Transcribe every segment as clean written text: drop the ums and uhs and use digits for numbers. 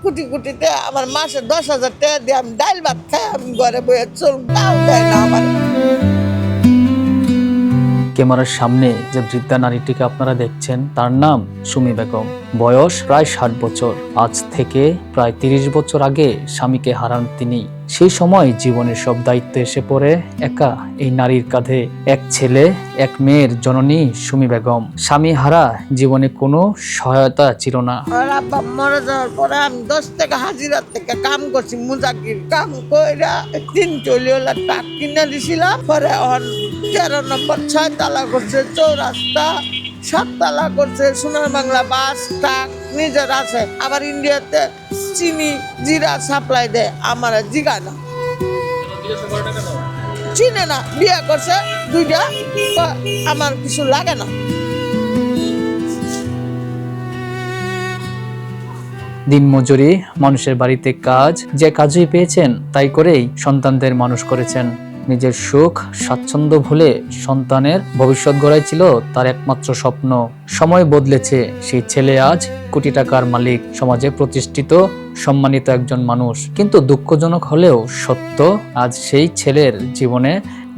কোটি কোটিতে আমার মাসে 10,000 টাকা দিয়ে আমি ডাইল ভাত খাই, আমি ঘরে বইয়ে চল, তাও দেয় না আমার। ক্যামেরার সামনে যে বৃদ্ধা নারীটিকে আপনারা দেখছেন তার নাম সুমি বেগম। বয়স প্রায় 60 বছর। আজ থেকে প্রায় 30 বছর আগে স্বামীকে হারান তিনি। সেই সময় জীবনের সব দায়িত্ব এসে পড়ে একা এই নারীর কাঁধে। এক ছেলে এক মেয়ের জননী সুমি বেগম। স্বামী হারা জীবনে কোনো সহায়তা ছিল না। আর আব্বা মারা যাওয়ার পরে আমি 10 টাকা হাজিরা থেকে কাম করছি, মুজাকির কাম কইরা 3 টলিওলা টাক কিনে দিছিলাম। পরে 13 নম্বর 6 তালা করছে, চৌরাস্তা 7 তালা করছে, সোনার বাংলা বাস ট্রাক নিজের আছে। আবার ইন্ডিয়াতে চিনি জিরা সাপ্লাই দেয়, আমার জিগায় না, চিনে না। বিয়ে করছে 2টা, আমার কিছু লাগে না। দিনমজুরি, মানুষের বাড়িতে কাজ, যে কাজই পেয়েছেন তাই করেই সন্তানদের মানুষ করেছেন। নিজের সুখ স্বাচ্ছন্দ্য ভুলে সন্তানের ভবিষ্যৎ গড়াই ছিল তার একমাত্র স্বপ্ন। সময় বদলেছে, সেই ছেলে আজ কোটি টাকার মালিক, সমাজে প্রতিষ্ঠিত সম্মানিত একজন মানুষ। কিন্তু দুঃখজনক হলেও সত্য, আজ সেই ছেলের জীবনে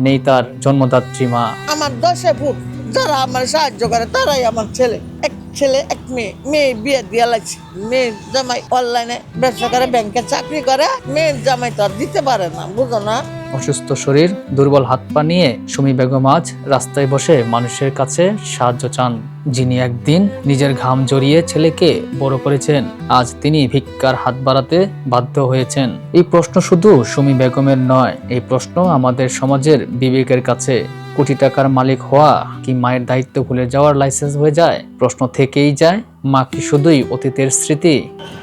নেই তার জন্মদাত্রী মা। আমার 10 ফুট যারা আমার সাহায্য করে তারাই আমার ছেলে। এক ছেলে এক মেয়ে। মেয়ে বিয়ে দিয়ে লাগছে, মেয়ের জামাই অনলাইনে ব্যবসা করে, ব্যাংকে চাকরি করে। মেয়ের জামাই তো আর দিতে পারে না, বুঝো না। অসুস্থ শরীর, দুর্বল হাত পা নিয়ে সুমি বেগম আজ রাস্তায় বসে মানুষের কাছে সাহায্য চান। যিনি একদিন নিজের ঘাম জড়িয়ে ছেলেকে বড় করেছেন, আজ তিনি ভিক্ষার হাত বাড়াতে বাধ্য হয়েছেন। এই প্রশ্ন শুধু সুমি বেগমের নয়, এই প্রশ্ন আমাদের সমাজের বিবেকের কাছে। কোটি টাকার মালিক হওয়া কি মায়ের দায়িত্ব ভুলে যাওয়ার লাইসেন্স হয়ে যায়? প্রশ্ন থেকেই যায়, মা কি শুধুই অতীতের স্মৃতি?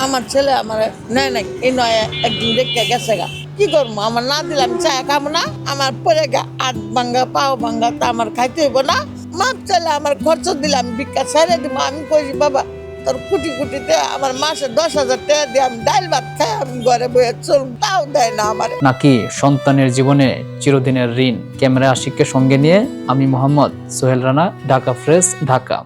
আমার ছেলে আমার নেয় নাই, এই নয় একদিন দেখে গেছে গা। কি করবো? আমার না দিলে আমি চা খাবো না, আমার পরে গা হাত ভাঙ্গা পাও ভাঙ্গা, তা আমার খাইতে হইব না। মাপ চাইলে আমার খরচ দিলে আমি ভিক্ষা ছেড়ে দিব। আমি কইছি বাবা তোর কোটি কোটিতে আমার মাসে 10,000 টাকা দিয়ে আমি ডাইল ভাত খাই, আমি ঘরে বইয়ে চল, তাও দেয় না আমার। নাকি সন্তানের জীবনে চিরদিনের ঋণ? ক্যামেরা আশিককে সঙ্গে নিয়ে আমি মোহাম্মদ সোহেল রানা, ঢাকা প্রেস, ঢাকা।